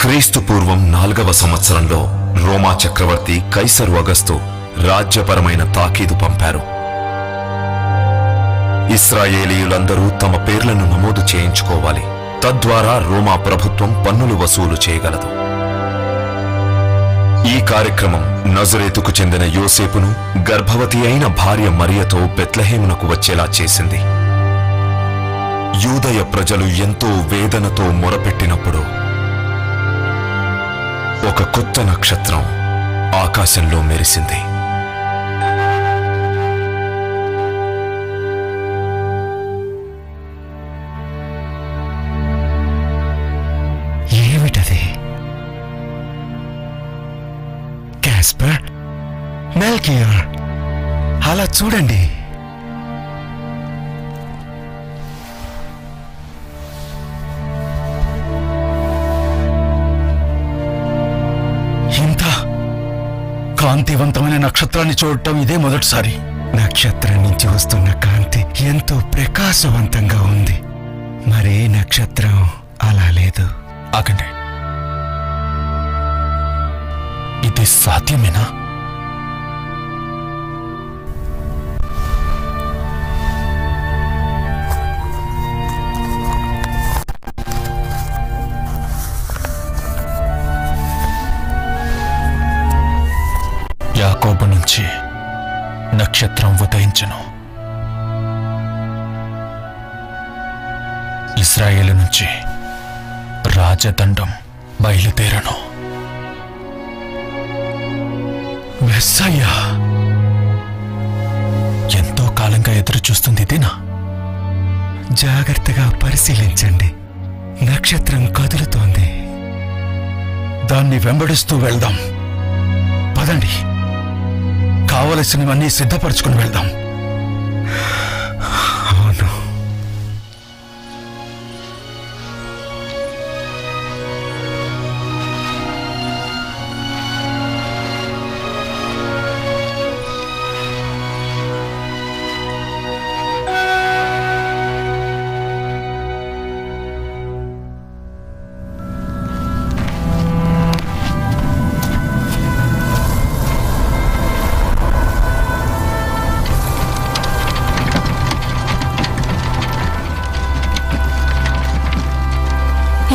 క్రీస్తు పూర్వం 4వ సంవత్సరంలో రోమా చక్రవర్తి కైసరు అగస్తు రాజ్యపరమైన తాకీదు పంపారు. ఇశ్రాయేలీయులందరూ తమ పేర్లను నమోదు చేయించుకోవాలి. తద్వారా రోమా ప్రభుత్వం పన్నులు వసూలు చేయగలదు. ఈ కార్యక్రమం నజరేతుకు చెందిన యోసేపును గర్భవతి అయిన భార్య మరియతో బెత్లెహేమునకు వచ్చేలా చేసింది. యూదయ ప్రజలు ఎంతో వేదనతో మొరపెట్టినప్పుడు ఒక కొత్త నక్షత్రం ఆకాశంలో మెరిసింది. ఏమిటది? కాస్పర్, మెల్కియర్, అలా చూడండి. కాంతివంతమైన నక్షత్రాన్ని చూడటం ఇదే మొదటిసారి. నక్షత్రం నుంచి వస్తున్న కాంతి ఎంతో ప్రకాశవంతంగా ఉంది. మరే నక్షత్రం అలా లేదు. ఆగండి, ఇది సాధ్యమేనా? యాకోబు నుంచి నక్షత్రం ఉదయించెను, ఇశ్రాయేలు నుంచి రాజదండం బయలుదేరను. మెస్సయ్యా! ఎంతో కాలంగా ఎదురు చూస్తుంది ఇదేనా? జాగ్రత్తగా పరిశీలించండి. నక్షత్రం కదులుతోంది. దాన్ని వెంబడిస్తూ వెళ్దాం. పదండి, కావలసినవన్నీ సిద్ధపరచుకుని వెళ్దాం. అవును.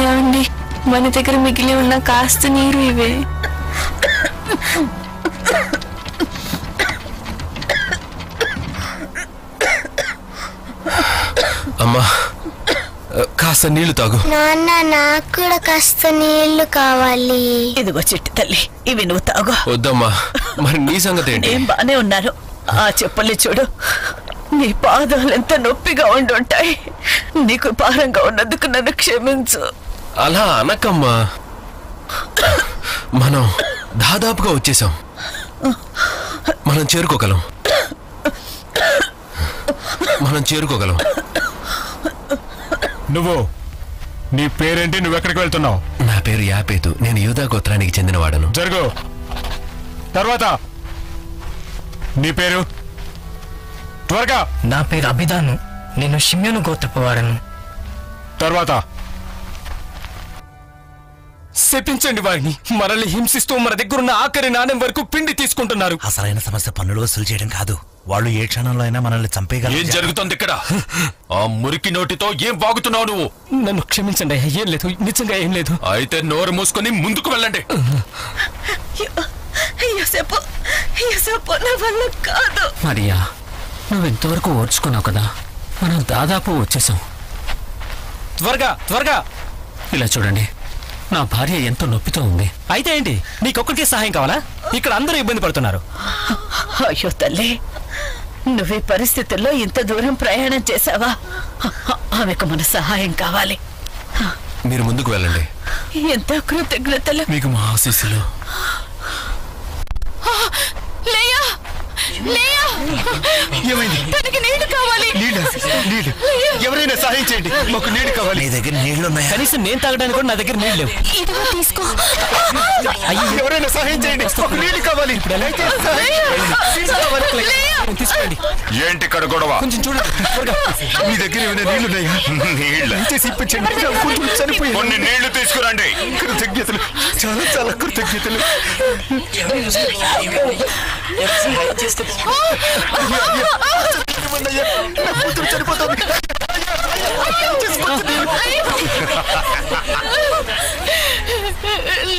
ఏమండి, మన దగ్గర మిగిలి ఉన్న కాస్త నీరు ఇవే. అమ్మా, కాస్త నీళ్లు తాగు. నాన్న, నాకు కూడా కాస్త నీళ్లు కావాలి. ఇదిగో చిట్టి తల్లి, ఇవి నువ్వు తాగు. వద్దమ్మా, మరి నీ సంగతి ఏంటి? ఏం బానే ఉన్నారు. ఆ చెప్పుల్ని చూడు, నీ పాదాలు ఎంత నొప్పిగా ఉండుంటాయి. నీకు భారంగా ఉన్నందుకు నన్ను క్షమించు. అలా అనకమ్మా, మనం దాదాపుగా వచ్చేసాం. మనం చేరుకోగలం. నువ్వు, నీ పేరేంటి? నువ్వెక్కడికి వెళ్తున్నావు? నా పేరు యాపేతు. నేను యూదా గోత్రానికి చెందినవాడను. జరుగు. తర్వాత నీ పేరు? త్వరగా. నా పేరు అభిదాను. నేను షిమ్యోను గోత్రపు వాడను. తర్వాత శపించండి వారిని. మనల్ని హింసిస్తూ మన దగ్గరున్న ఆఖరి నాణ్యం వరకు పిండి తీసుకుంటున్నారు. అసలైన సమస్య పన్నులు వసూలు చేయడం కాదు. వాళ్ళు ఏ క్షణంలో అయినా మనల్ని చంపేయగలరు. ఏం జరుగుతుంది ఇక్కడ? ఆ మురికి నోటితో ఏం వాగుతున్నావు నువ్వు? నన్ను క్షమించండి, ఏం లేదు, నిజంగా ఏం లేదు. అయితే నోరు మూసుకొని ముందుకు వెళ్ళండి. మరియా, నువ్వు ఇంతవరకు ఓర్చుకున్నావు కదా, మనం దాదాపు వచ్చేసాం. త్వరగా. ఇలా చూడండి, నా భార్య ఎంతో నొప్పితో ఉంది. అయితే ఏంటి, నీకొక్కడికే సహాయం కావాలా? ఇక్కడ అందరూ ఇబ్బంది పడుతున్నారు. అయ్యో తల్లి, నువ్వు ఈ పరిస్థితుల్లో ఇంత దూరం ప్రయాణం చేశావా? ఆమెకు మన సహాయం కావాలి. మీరు ముందుకు వెళ్ళండి. ఎంత కృతజ్ఞతలు. మీకు మా ఆశీస్సులు. లేయా, లేయా, ఏమైంది? తనకి నీళ్లు కావాలి. నీళ్ళు ఎవరైనా సహాయం చేయండి, మాకు నీళ్ళు కావాలి. నీ దగ్గర నీళ్లున్నాయా? కనీసం నేను తాగడానికి కూడా నా దగ్గర నీళ్ళు లేవు. ఇదిగో తీసుకో. ఎవరైనా సహాయం చేయండి, మాకు నీళ్ళు కావాలి. తీసుకోండి. ఏంటి ఇక్కడ గొడవ? కొంచెం చూడండి త్వరగా. మీ దగ్గర ఏమైనా నీళ్ళున్నాయా? నీళ్ళ దయచేసి ఇప్పించండి, కొంచెం చనిపోయి. కొన్ని నీళ్లు తీసుకురండి. కృతజ్ఞతలు, చాలా చాలా కృతజ్ఞతలు. నా కూతురు చనిపోతుంది.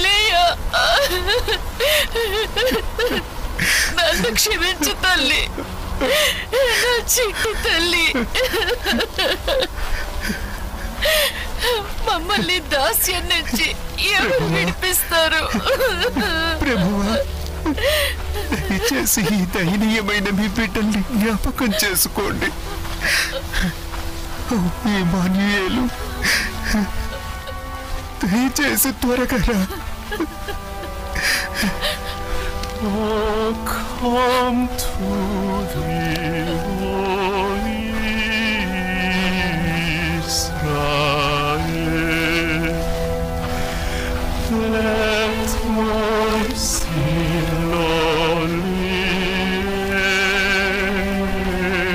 లేయా, నన్ను క్షమించు తల్లి, నా చిట్టి తల్లి. మమ్మల్ని దాస్యం నుంచి ఎవరు విడిపిస్తారు? ప్రభువా, దయచేసి ఈ దయనీయమైన మీ బిడ్డల్ని జ్ఞాపకం చేసుకోండి. ఇమ్మానుయేలు, దయచేసి త్వరగా రా. Come to thee, O Israel. Let mercy, Lord,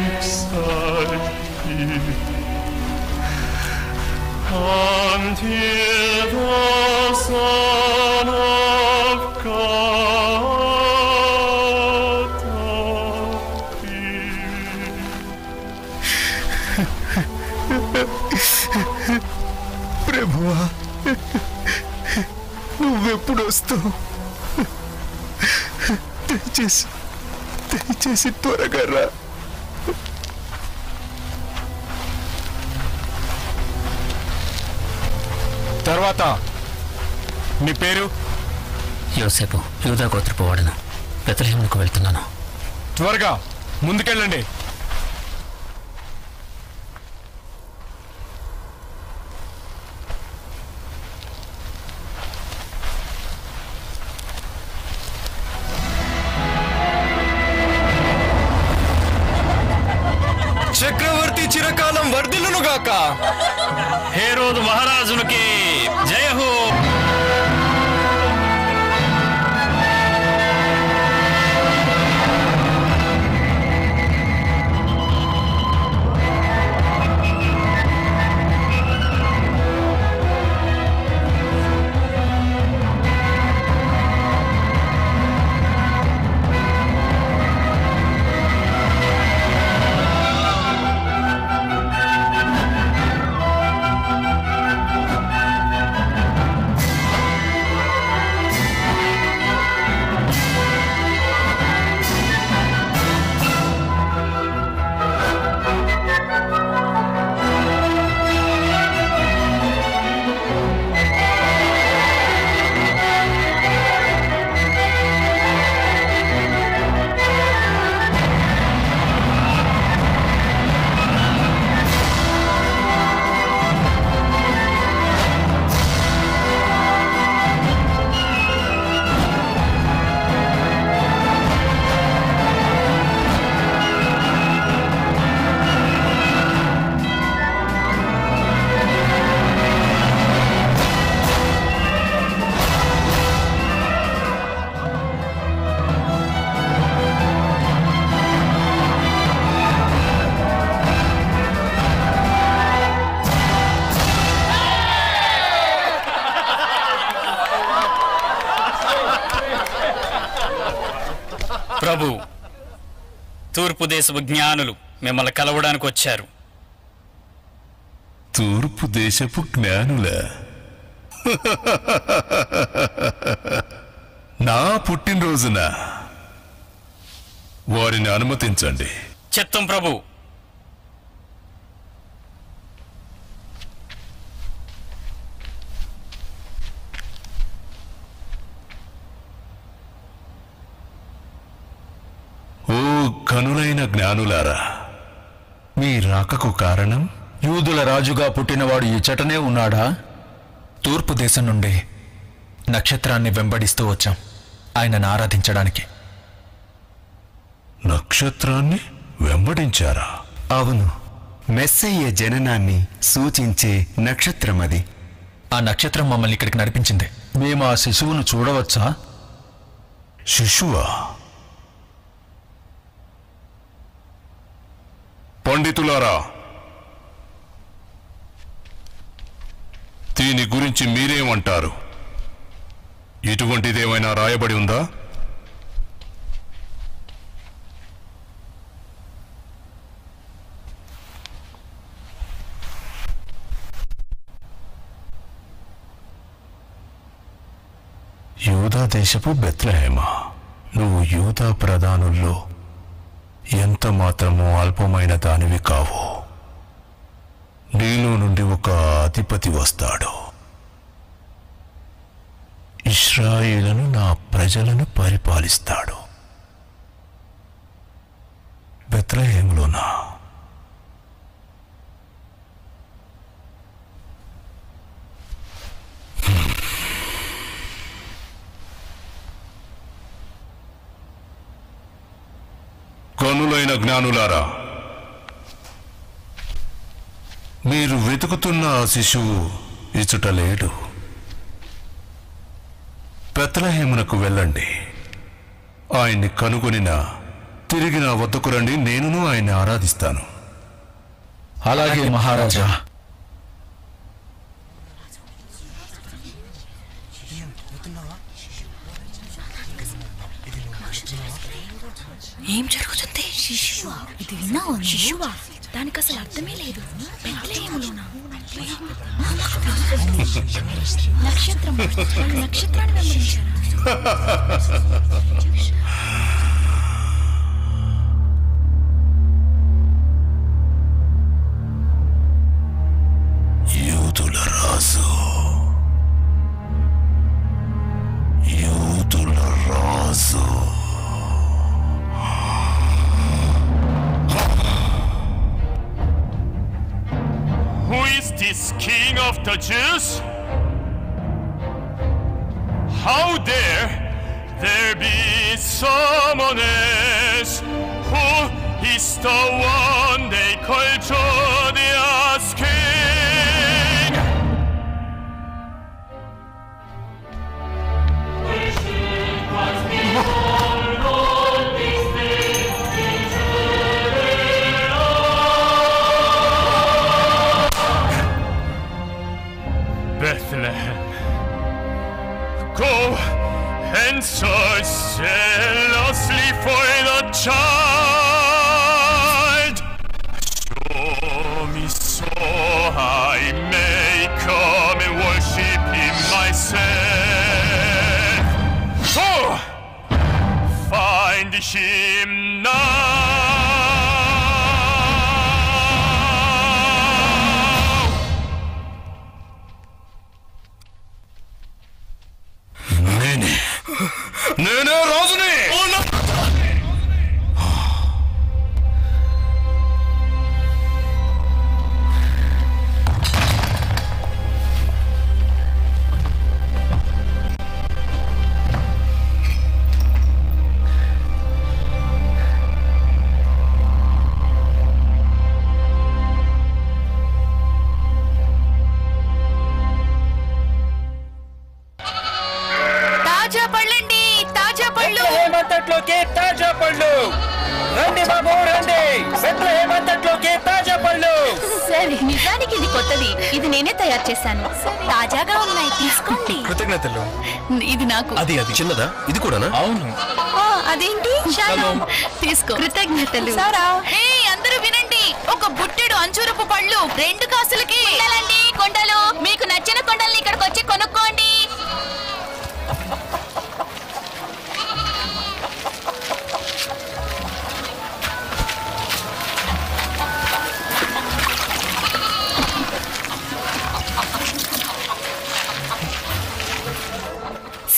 exalt thee until the Son of God appear. ప్రభువా, నువ్వెప్పుడు వస్తావు? దయచేసి త్వరగా రా. తర్వాత నీ పేరు? యోసేపు, యూదా గోత్రపు వాడను. బెత్లెహేమునకు వెళ్తున్నాను. త్వరగా ముందుకెళ్ళండి. చక్రవర్తి చిరకాలం వర్ధిల్లునుగాక. హేరోదు మహారాజునికి జయ హో. ప్రభు, తూర్పు దేశపు జ్ఞానులు మిమ్మల్ని కలవడానికి వచ్చారు. తూర్పు దేశపు జ్ఞానుల నా పుట్టినరోజున వారిని అనుమతించండి. చిత్తం ప్రభు. ఓ కనులైన జ్ఞానులారా, మీ రాకకు కారణం? యూదుల రాజుగా పుట్టినవాడు ఈ చటనే ఉన్నాడా? తూర్పు దేశం నుండి నక్షత్రాన్ని వెంబడిస్తూ వచ్చాం ఆయనను ఆరాధించడానికి. నక్షత్రాన్ని వెంబడించారా? అవును, మెస్సయ్య జననాన్ని సూచించే నక్షత్రం అది. ఆ నక్షత్రం మమ్మల్ని ఇక్కడికి నడిపించింది. మేము ఆ శిశువును చూడవచ్చా? శిశువా? పండితులారా, దీని గురించి మీరేమంటారు? ఇటువంటిదేమైనా రాయబడి ఉందా? యూదా దేశపు బెత్లెహేమా, నువ్వు యూదా ప్రధానుల్లో ఎంత మాత్రమూ అల్పమైన దానివి కావు. నీలో నుండి ఒక అధిపతి వస్తాడు. ఇశ్రాయేలును, నా ప్రజలను పరిపాలిస్తాడు. బెత్లెహేములోనా? కనులైన జ్ఞానులారా, మీరు వెతుకుతున్న ఆ శిశువు ఇచుట లేడు. బెత్లెహేమునకు వెళ్ళండి. ఆయన్ని కనుగొనిన తిరిగి నా వద్దకు రండి, నేనును ఆయన్ని ఆరాధిస్తాను. అలాగే మహారాజా. ఏం జరుగుతుంది? శిశువా? ఇది విన్నావా? శిశువా? దానికి అసలు అర్థమే లేదు. బెత్లెహేములోనా? నక్షత్రం. నక్షత్రాన్ని వెంబడించారా? యూదుల రాజు, యూదుల రాజు. Who is this king of the Jews? How dare there be someone else? Who is the one they call Judah's king? Bethlehem, go and search zealously for the child. Show me so I may come and worship him myself. Go, find him now. నేనే రాజుని. తాజా పళ్ళండి, తాజా పళ్ళు. హేమంతట్లోకి తాజా పళ్ళు రండి బాబు, రండి. బెత్లెహేమంతట్లోకి తాజా పళ్ళు. సరే, నిజానికి ఇది కొత్తది. ఇది నేనే తయారు చేశాను. తాజాగా ఉన్నాయి, తీసుకోండి. కృతజ్ఞతలు. ఇది నాకు. అది చిన్నదా? ఇది కూడానా? అవును. అదేంటి? తీసుకో. కృతజ్ఞతలు. అందరూ వినండి. ఒక బుట్టెడు అంజూరపు పళ్ళు 2 కాసులకి. కొండలు, మీకు నచ్చిన కొండల్ని ఇక్కడికి వచ్చి కొనుక్కోండి.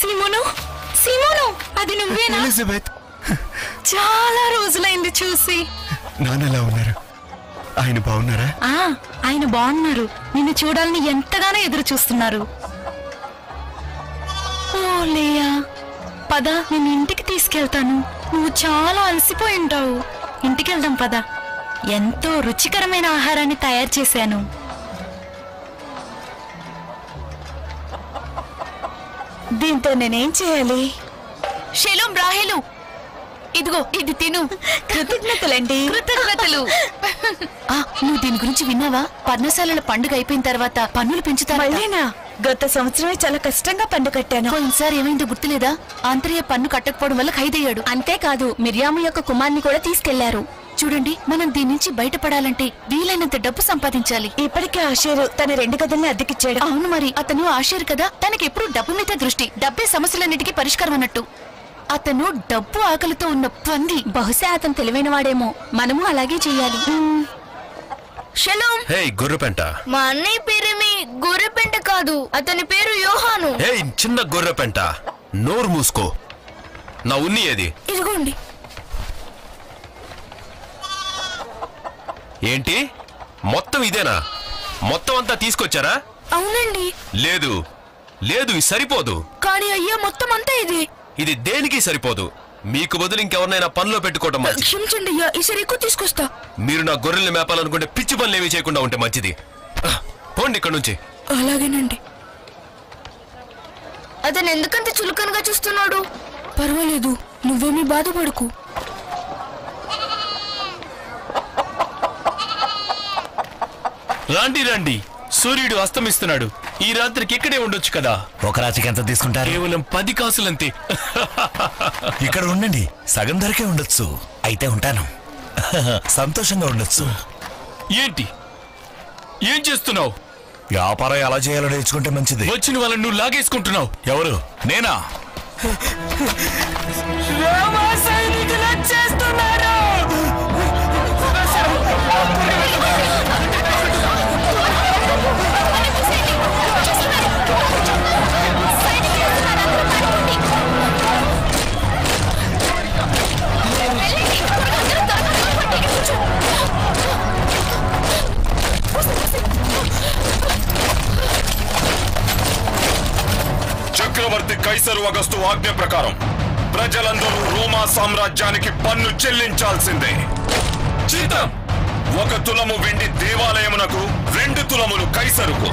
సిమోను, అది నువ్వేనా? ఎలిజబెత్, చాలా రోజులైంది చూసి. నాన్నలా ఉన్నారు. ఆయన బాగున్నారా? ఆయన బాగున్నారు. నిన్ను చూడాలని ఎంతగానో ఎదురు చూస్తున్నారు. ఓ లేయా, పద, నేను ఇంటికి తీసుకెళ్తాను. నువ్వు చాలా అలసిపోయి ఉంటావు. ఇంటికి వెళ్దాం పద. ఎంతో రుచికరమైన ఆహారాన్ని తయారు చేశాను. దీంతో నేనేం చేయాలి? షెలోం రాహేలు, ఇదిగో ఇది తిను. కృతజ్ఞతలండి. కృతజ్ఞతలు. నువ్వు దీని గురించి విన్నావా? పర్ణశాలల పండుగ అయిపోయిన తర్వాత పన్నులు పెంచుతారు. మళ్ళీనా? గత సంవత్సరమే చాలా కష్టంగా పన్ను కట్టాను. పోయినసారి ఏమైందో గుర్తులేదా? ఆంతర్య పన్ను కట్టకపోవడం వల్ల ఖైదయ్యాడు. అంతేకాదు మిర్యాము యొక్క కుమార్ని కూడా తీసుకెళ్లారు. చూడండి, మనం దీని నుంచి బయటపడాలంటే వీలైనంత డబ్బు సంపాదించాలి. ఇప్పటికే ఆషేరు తన 2 గదుల్ని అద్దెకిచ్చాడు. అవును, మరి అతను ఆషేరు కదా, తనకెప్పుడు డబ్బు మీద దృష్టి. డబ్బే సమస్యలన్నిటికీ పరిష్కారం అన్నట్టు. అతను డబ్బు ఆకలితో ఉన్న పంది. బహుశా అతను తెలివైన వాడేమో. మనము అలాగే చెయ్యాలి. షలోం. హే గొర్రెపెంట. మా అన్నయ్య పేరేమి గొర్రెపెంట కాదు, అతని పేరు యోహాను. హే చిన్న గొర్రెపెంట, నోరు మూసుకో. నా ఉన్ని ఏది? ఇదిగోండి. ఏంటి మొత్తం ఇదేనా? మొత్తం అంతా తీసుకొచ్చారా? అవునండి. లేదు లేదు, ఇది సరిపోదు. కానీ అయ్యా, మొత్తం అంతా ఇది. ఇది దేనికి సరిపోదు. మీకు బదులు ఇంకెవరినైనా పనిలో పెట్టుకోవటం మంచిది. క్షమించండి అయ్యా, ఈసారి ఎక్కువ తీసుకొస్తా. మీరు నా గొర్రెల్ని మేపాలనుకుంటే పిచ్చి పనులు ఏమీ చేయకుండా ఉంటే మంచిది. పోండి ఇక్కడ నుంచి. అలాగేనండి. అతను ఎందుకంత చులకనగా చూస్తున్నాడు? పర్వాలేదు, నువ్వేమీ బాధపడకు. రండి రండి, సూర్యుడు అస్తమిస్తున్నాడు. ఈ రాత్రికి ఇక్కడే ఉండొచ్చు కదా. ఒక రాత్రికి ఎంత తీసుకుంటారు? కేవలం 10 కాసులంతే. ఇక్కడ ఉండండి, సగం ధరకే ఉండొచ్చు. అయితే ఉంటాను. సంతోషంగా ఉండొచ్చు. ఏంటి ఏం చేస్తున్నావు? వ్యాపారం ఎలా చేయాలో నేర్చుకుంటే మంచిది. వచ్చిన వాళ్ళని నువ్వు లాగేసుకుంటున్నావు. ఎవరు? నేనా? చక్రవర్తి కైసరు అగస్తు ఆజ్ఞ ప్రకారం ప్రజలందరూ రోమా సామ్రాజ్యానికి పన్ను చెల్లించాల్సిందే. జీతం 1 తులము వెండి దేవాలయమునకు, 2 తులములు కైసరుకు.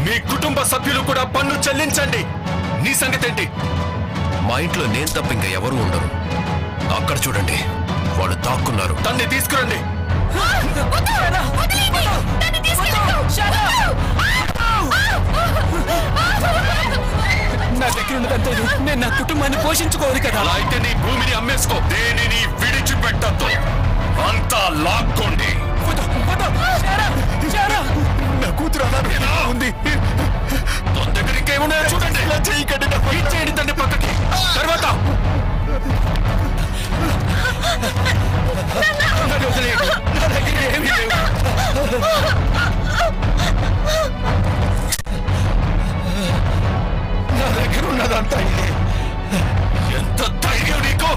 మీ కుటుంబ సభ్యులు కూడా పన్ను చెల్లించండి. నీ సంగతి ఏంటి? మా ఇంట్లో నేను తప్ప ఇంకా ఎవరు ఉండరు. అక్కడ చూడండి, వాళ్ళు దాక్కున్నారు. తన్ని తీసుకురండి. నా దగ్గర ఉన్నదంతా నేను నా కుటుంబాన్ని పోషించుకోవాలి కదా. అలా అయితే నీ భూమిని అమ్మేసుకో. దేనిని విడిచిపెట్టద్దు, అంతా లాక్కోండి. నా కూతురు అలా ఉంది. దగ్గర ఇంకేమున్నాయో చూడండి. ఇచ్చేయండి తండ్రి పక్కకి. తర్వాత నా దగ్గర ఏమీ లేవు. నా దగ్గర ఉన్నదంతా ఇదే. ఎంత ధైర్యం నీకు?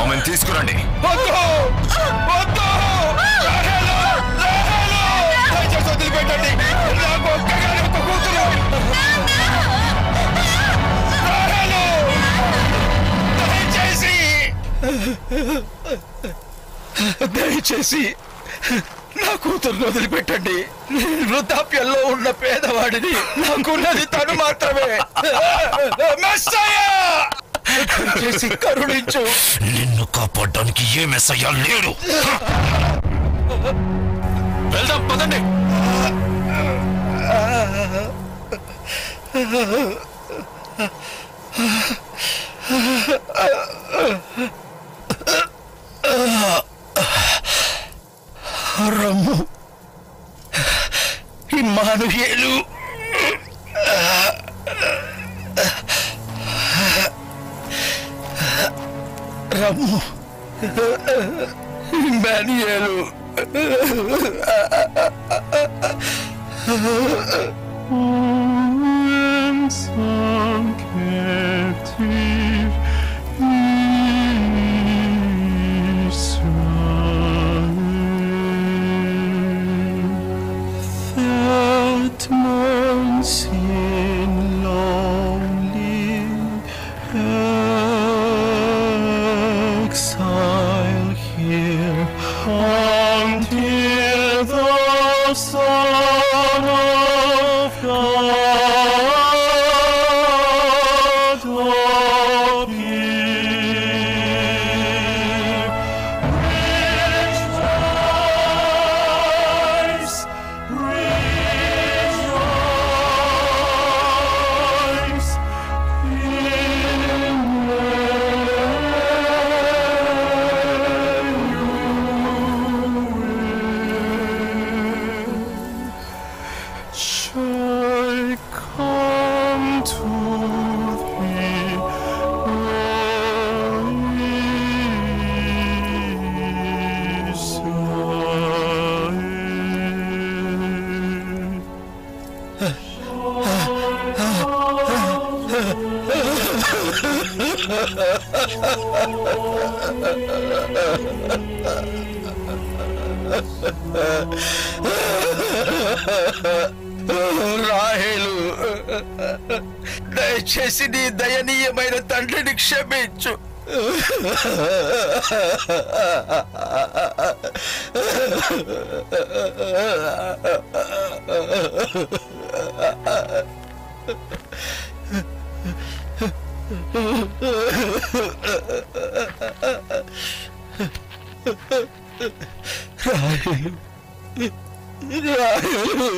ఆమెను తీసుకురండి. వదిలిపెట్టండి. నాకు ఒక్కగానే ఒక కూతురు. దయచేసి నా కూతురుని వదిలిపెట్టండి. వృద్ధాప్యంలో ఉన్న పేదవాడిని. నాకున్నది తను మాత్రమే. చేసి కరుణించు. నిన్ను కాపాడడానికి ఏ మెస్సయ్యా లేడు. వెళ్దాం పదండి. రమ్ము, ఇమ్మానుయేలు. రమ్ము, Immanuel. Sancte come to thee, రాహేలు, దయచేసి నీ దయనీయమైన తండ్రిని క్షమించు. రాహేలు,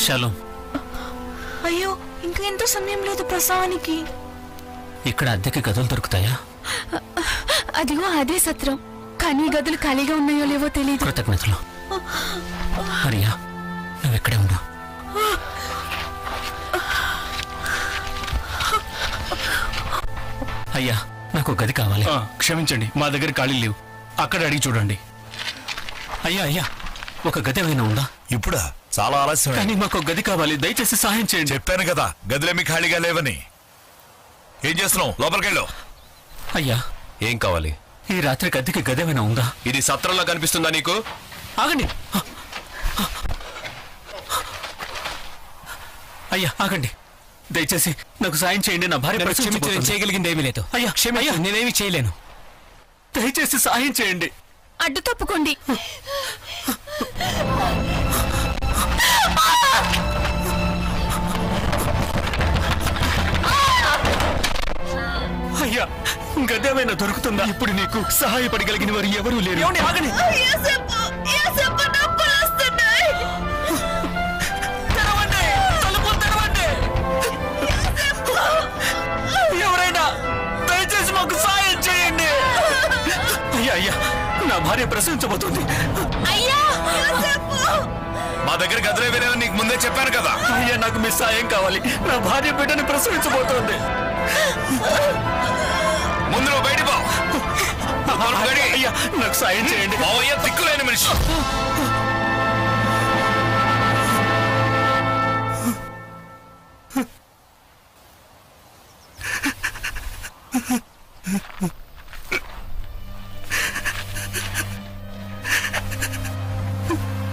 షలోం. అయ్యో, ఇంకా ఎంతో సమయం లేదు ప్రసవానికి. ఇక్కడ అద్దెకి గదులు దొరుకుతాయా? అదిగో అదే సత్రం, కానీ గదులు ఖాళీగా ఉన్నాయో లేవో తెలియదు. కృతజ్ఞతలు. మరియా, నువ్వు ఇక్కడే ఉండు. అయ్యా, నాకు గది కావాలి. క్షమించండి, మా దగ్గర ఖాళీ లేవు. అక్కడ అడిగి చూడండి. అయ్యా అయ్యా, ఒక గది ఏమైనా ఉందా? ఇప్పుడా? చాలా ఆలస్యం. కానీ మాకు గది కావాలి, దయచేసి సహాయం చేయండి. చెప్పాను కదా, గదులేమి ఖాళీగా లేవని. ఏం చేస్తున్నావు? లోపలికెళ్ళు. అయ్యా, ఏం కావాలి? ఈ రాత్రి గదికి గది ఏమైనా ఉందా? ఇది సత్రంలా కనిపిస్తుందా నీకు? ఆగండి అయ్యా, ఆగండి. దయచేసి నాకు సాయం చేయండి. నా భార్య చేయగలిగింది ఏమీ లేదు. అయ్యా క్షమియ్యా, నేనేమి చేయలేను. దయచేసి సాయం చేయండి. అడ్డు తప్పుకోండి. అయ్యా, గదేమైనా దొరుకుతుందా? ఇప్పుడు నీకు సహాయపడగలిగిన వారు ఎవరూ లేరు. ఆగండి. ఎవరైనా దయచేసి మాకు సాయం చేయండి. అయ్యా అయ్యా, నా భార్య ప్రసవించబోతుంది. మా దగ్గర గదులే వేరేవని నీకు ముందే చెప్పాను కదా. అయ్యా, నాకు మీ సాయం కావాలి. నా భార్య బిడ్డని ప్రసవించబోతోంది. ముందు నువ్వు బయట పో. అయ్యా, నాకు సాయం చేయండి. బావయ్య దిక్కులేని మనిషి.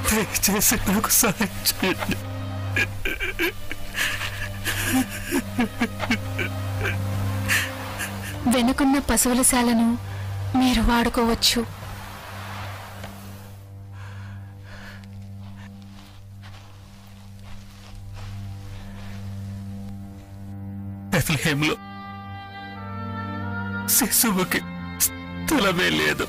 దయచేసి నాకు సాయం చేయండి. వెనుకున్న పశువుల శాలను మీరు వాడుకోవచ్చు. బెత్లెహేంలో శిశువుకి స్థలమే లేదు.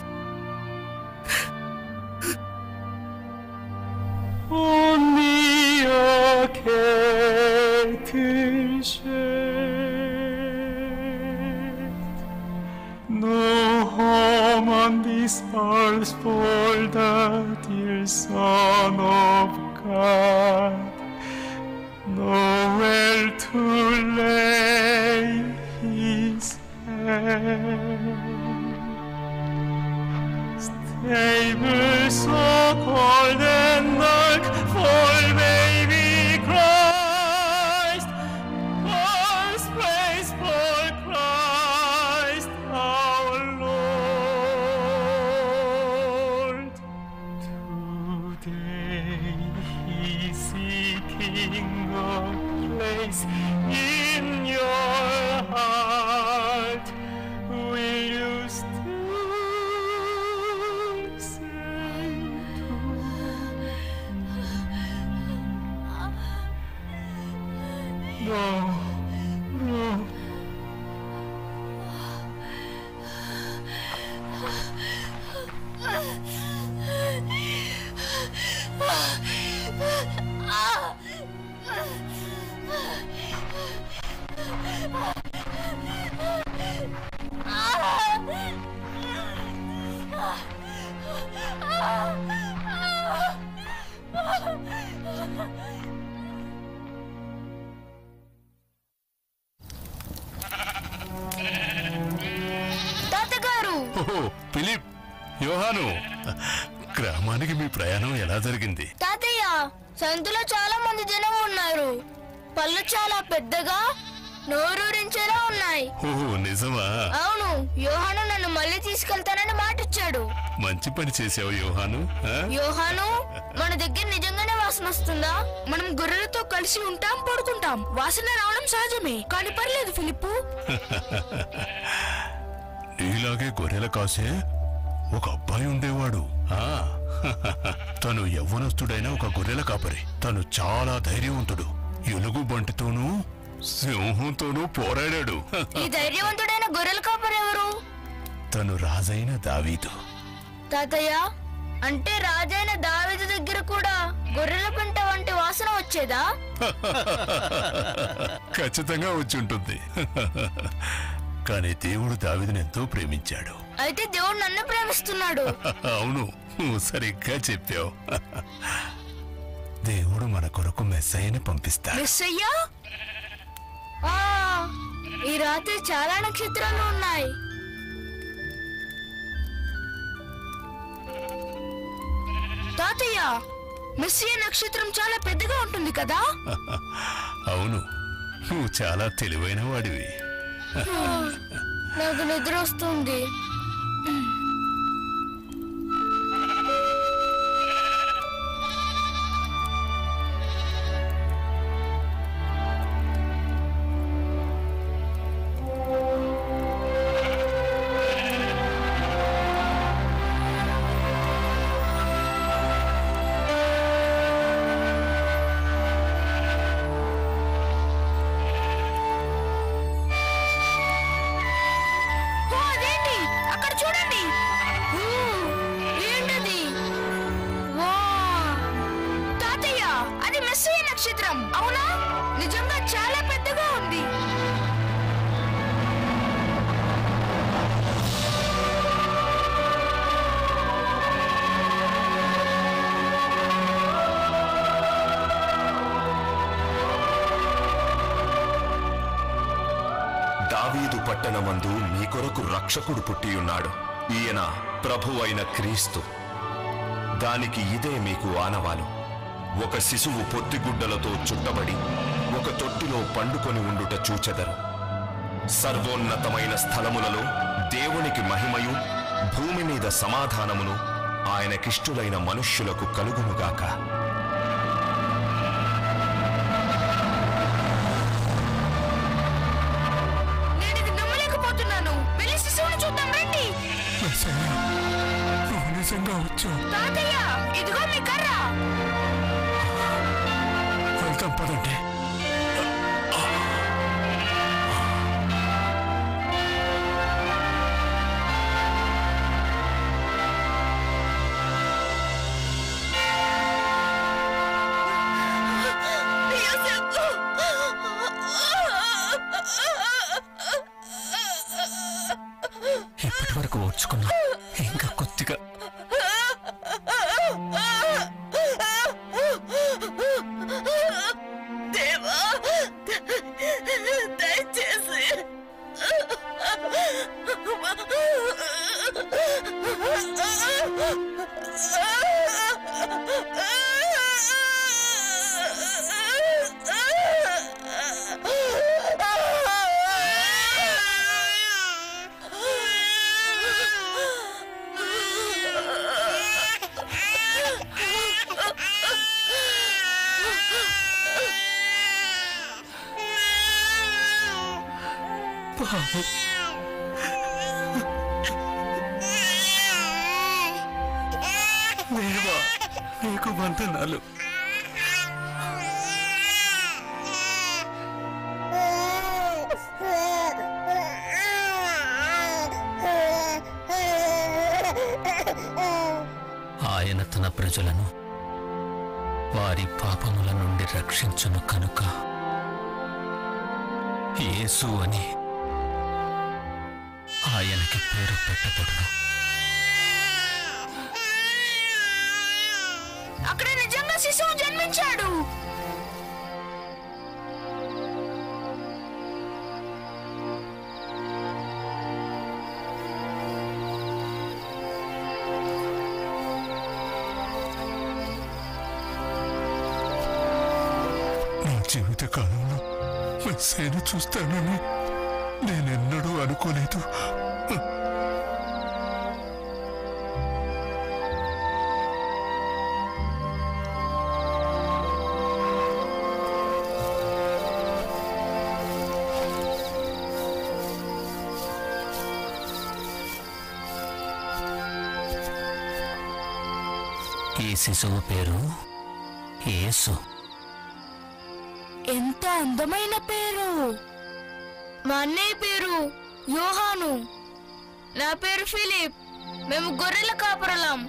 No home on this earth for the dear Son of God, nowhere to lay his head. Stable so cold and dark for baby Christ, God's place for Christ our Lord. Today He's seeking place in your heart. Will you still say no, no. తాతగారు, Philip, యోహాను, గ్రామానికి మీ ప్రయాణం ఎలా జరిగింది? తాతయ్య, సంతలో చాలా మంది జనం ఉన్నారు. పళ్ళు చాలా పెద్దగా నోరూరించేలా ఉన్నాయి. ఓహో, నిజమా? అవును, యోహాను నన్ను మళ్ళీ తీసుకెళ్తానని మాటిచ్చాడు. మంచి పని చేసావు యోహాను. యోహాను, మన దగ్గర నిజంగానే వాసన వస్తుందా? మనం గొర్రెలతో కలిసి ఉంటాం, పడుకుంటాం. వాసన రావడం సహజమే, కానీ పర్లేదు ఫిలిప్పు. నీలాగే గొర్రెల కాసే ఒక అబ్బాయి ఉండేవాడు. తను యవ్వనస్తుడైన ఒక గొర్రెల కాపరి. తను చాలా ధైర్యవంతుడు. ఎలుగు బంటితోనూ సింహంతోనూ పోరాడాడు. ఈ ధైర్యవంతుడైన గొర్రెల కాపరి ఎవరు? తను రాజైన దావీదు. తాతయ్య, అంటే రాజైన దావీదు దగ్గర కూడా గొర్రెల పెంట వంటి వాసన వచ్చేదా? ఖచ్చితంగా వచ్చి ఉంటుంది. కానీ దేవుడు దావీదుని ఎంతో ప్రేమించాడు. అయితే దేవుడు నన్ను ప్రేమిస్తున్నాడు. అవును, నువ్వు సరిగ్గా చెప్పావు. దేవుడు మన కొరకు మెస్సయ్యని పంపిస్తాడు. మెస్సయ్యా? ఈ రాత్రి చాలా నక్షత్రాలు ఉన్నాయి. తాతయ్య, మెస్సయ్య నక్షత్రం చాలా పెద్దగా ఉంటుంది కదా? అవును, నువ్వు చాలా తెలివైన వాడివి. నాకు నిద్ర వస్తుంది. నక్షత్రం అవునా? నిజంగా చాలా పెద్దగా ఉంది. దావీదు పట్టణమందు మీ కొరకు రక్షకుడు పుట్టియున్నాడు. ఈయన ప్రభువైన క్రీస్తు. దానికి ఇదే మీకు ఆనవాలు. ఒక శిశువు పొత్తిగుడ్డలతో చుట్టబడి ఒక తొట్టిలో పండుకొని ఉండుట చూచెదరు. సర్వోన్నతమైన స్థలములలో దేవునికి మహిమయు, భూమి మీద సమాధానమును ఆయనకిష్టులైన మనుష్యులకు కలుగునుగాక. నేను నమ్మలేకపోతున్నాను. వెళ్ళి శిశువుని చూద్దాం రండి. నిజంగా వచ్చావు తాతయ్య, ఇదిగో మీ కర్ర. వెళ్తాం పదండి. ఇప్పటి వరకు ఓర్చుకున్నా, ఇంకా కొద్దిగా దేవా, దయచేసి పాపం. దేవా, నీకు వందనాలు. ఆయన తన ప్రజలను వారి పాపముల నుండి రక్షించును కనుక యేసు అని ఆయనకి పేరు పెట్టబడును. అక్కడ నిజంగా శిశువు జన్మించాడు. నా జీవితకాలంలో మెస్సీను చూస్తానని నేనెన్నడూ అనుకోలేదు. ఈ శిశువు పేరు యేసు. ఎంత అందమైన పేరు. మా అన్నయ్య పేరు యోహాను. నా పేరు ఫిలిప్. మేము గొర్రెల కాపరలం.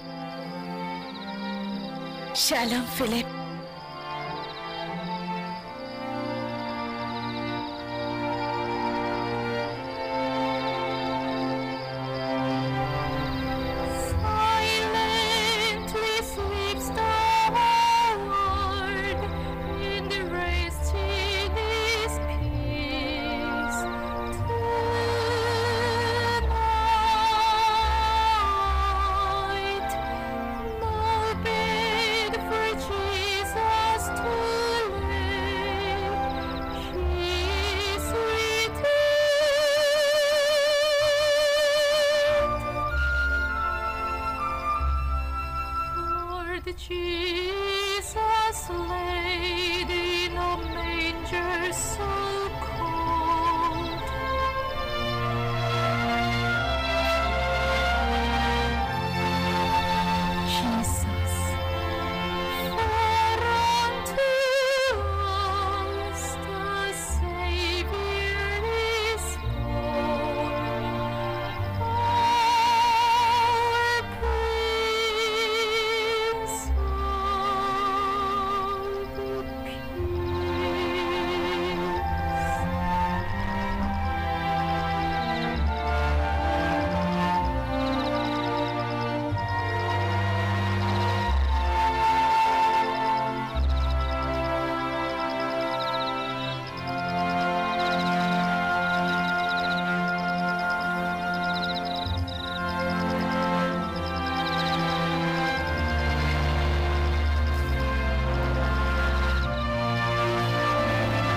Shalom Philip. Jesus laid in a manger so cold. Jesus, for unto us the Savior is born. Our Prince of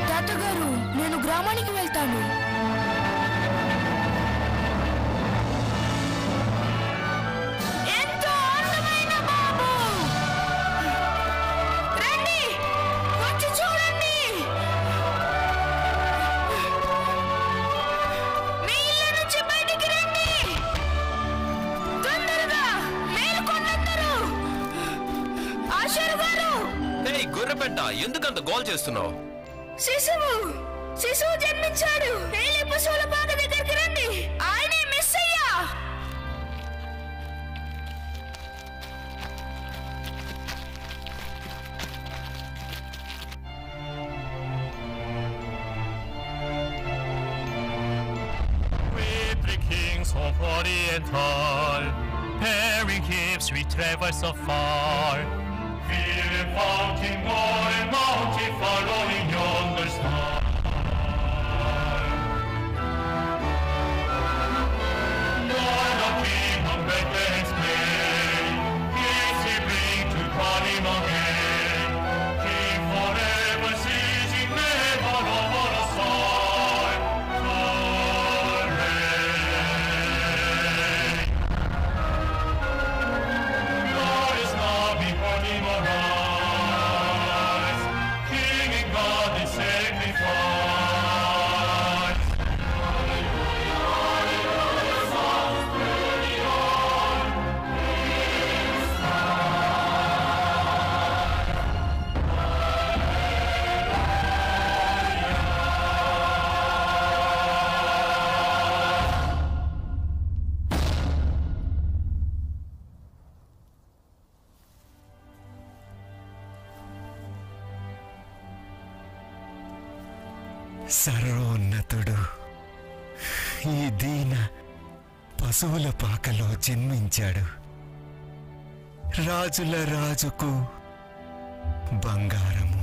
తాతగారు, నేను గ్రామానికి వెళ్తాను. ఎంతో అందమైన బాబు. రండి, వచ్చి చూడండి. మీ ఇళ్ళ నుంచి బయటికి రండి. తొందరగా మేలుకొండందరూ. ఆశీర్ గారు, ఏయ్ గొర్రెపెట్ట, ఎందుకంత గోల్ చేస్తున్నావు? శిశువు జన్మించాడు. ఏలి పశువుల బాధ దగ్గరికి రండి. ఆయనే మెస్సయ్యా. With the kings of Oriental, pairing hips we travel so far. Feel the fountain more and mountain following yonder star. Lord of King of Bethlehem's plain, gifts he bring to call him again. King forever ceasing, never over a side. God is now before him arise. King and God. సర్వోన్నతుడు ఈ దీన పశువుల పాకలో జన్మించాడు. రాజుల రాజుకు బంగారము.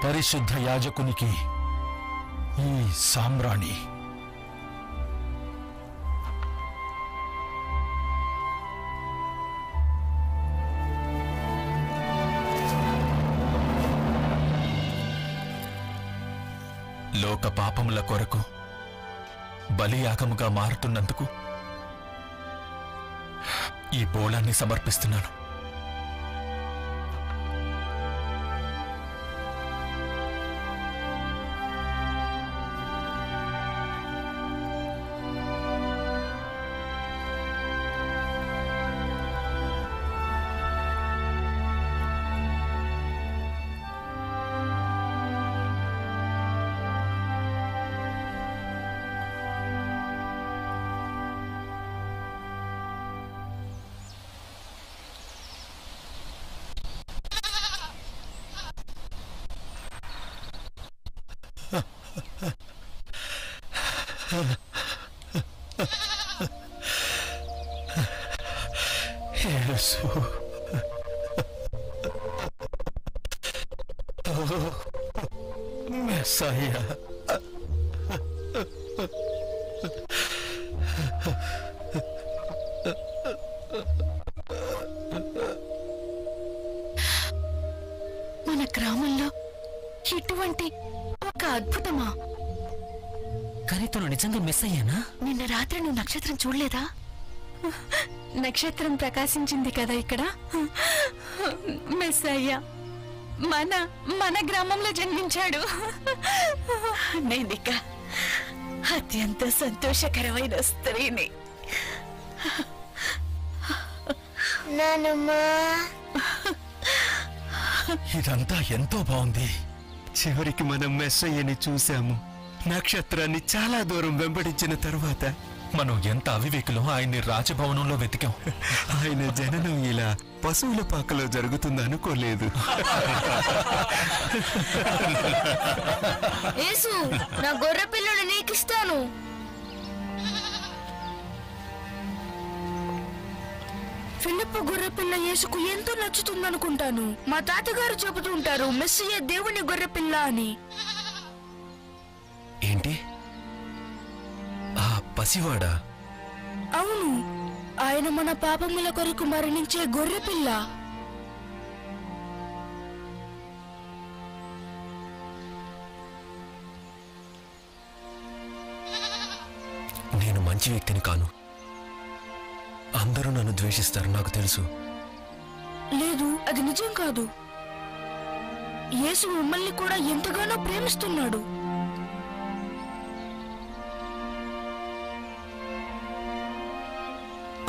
పరిశుద్ధ యాజకునికి ఈ సామ్రాణి. లోక పాపముల కొరకు బలియాగముగా మారుతున్నందుకు ఈ బోళాన్ని సమర్పిస్తున్నాను. యేసు, మెస్సయ్యా, మన గ్రామంలో ఇటువంటి ఒక అద్భుతమా? కానీ తను నిజంగా మిస్ అయ్యానా? నిన్న రాత్రి నువ్వు నక్షత్రం చూడలేదా? నక్షత్రం ప్రకాశించింది కదా ఇక్కడ. మెస్సయ్య మన మన గ్రామంలో జన్మించాడు. నేనిక అత్యంత సంతోషకరమైన స్త్రీని. ఇదంతా ఎంతో బాగుంది. చివరికి మనం మెస్సయ్యని చూశాము. నక్షత్రాన్ని చాలా దూరం వెంబడించిన తర్వాత మనం ఎంత అవివేకులం ఆయన్ని రాజభవనంలో వెతికాం. ఆయన జననం ఇలా పశువుల పాకలో జరుగుతుందనుకోలేదు. యేసు, నా గొర్రె పిల్లని నీకిస్తాను. ఫిలిప్పు గొర్రె పిల్ల యేసుకు ఎంతో నచ్చుతుందనుకుంటాను. మా తాతగారు చెబుతుంటారు మెస్సయ్య దేవుని గొర్రె పిల్ల అని. ఏంటి? ఆ పసివాడా? అవును, ఆయన మన పాపముల కొరకు మరణించే గొర్రె పిల్ల. నేను మంచి వ్యక్తిని కాను. అందరూ నన్ను ద్వేషిస్తారు, నాకు తెలుసు. లేదు, అది నిజం కాదు. యేసు మిమ్మల్ని కూడా ఎంతగానో ప్రేమిస్తున్నాడు.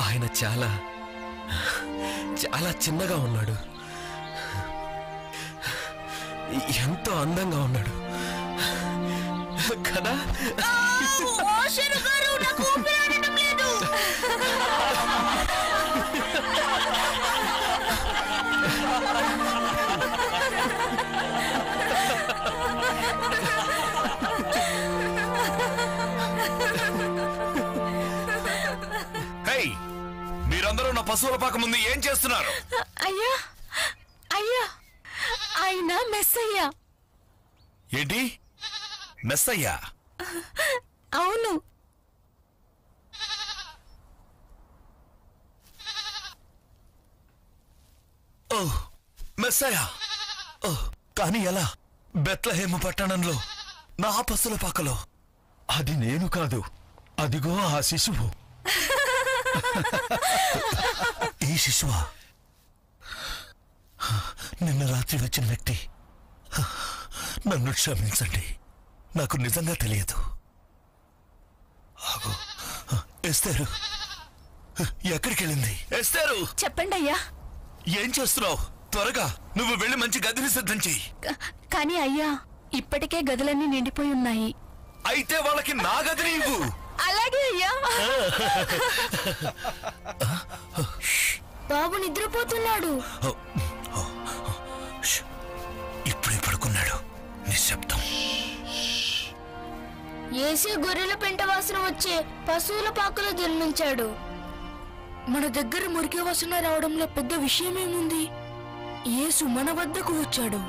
ఆయన చాలా చాలా చిన్నగా ఉన్నాడు, ఎంతో అందంగా ఉన్నాడు కదా? మీరందరూ నా పశువుల పాక ముందు ఏం చేస్తున్నారు? అయ్యా, అయ్యా, ఆయన మెస్సయ్య. ఏంటి మెస్సయ్యా? అవును. ఓహ్, మెస్సయ్యా. ఓహ్, కానీ ఎలా? బెత్లెహేము పట్టణంలో నా పశువుల పాకలో? అది నేను కాదు, అదిగో ఆ శిశువు. ఈ శిశువా? నిన్న రాత్రి వచ్చిన వ్యక్తి. నన్ను క్షమించండి, నాకు నిజంగా తెలియదు. ఎస్తేరు ఎక్కడికి వెళ్ళింది? ఎస్తేరు, చెప్పండి అయ్యా. ఏం చేస్తున్నావు? త్వరగా నువ్వు వెళ్ళి మంచి గదిని సిద్ధం చెయ్యి. కానీ అయ్యా, ఇప్పటికే గదులన్నీ నిండిపోయి ఉన్నాయి. అయితే వాళ్ళకి నా గదిని ఇవ్వు. అలాగే అయ్యా. బాబు నిద్రపోతున్నాడు. ఇప్పుడే పడుకున్నాడు. నిశ్శబ్దం. యేసు గొర్రెల పెంట వాసన వచ్చే పశువుల పాకలో జన్మించాడు. మన దగ్గర మురికి వాసన రావడంలో పెద్ద విషయమేముంది? యేసు మన వద్దకు వచ్చాడు.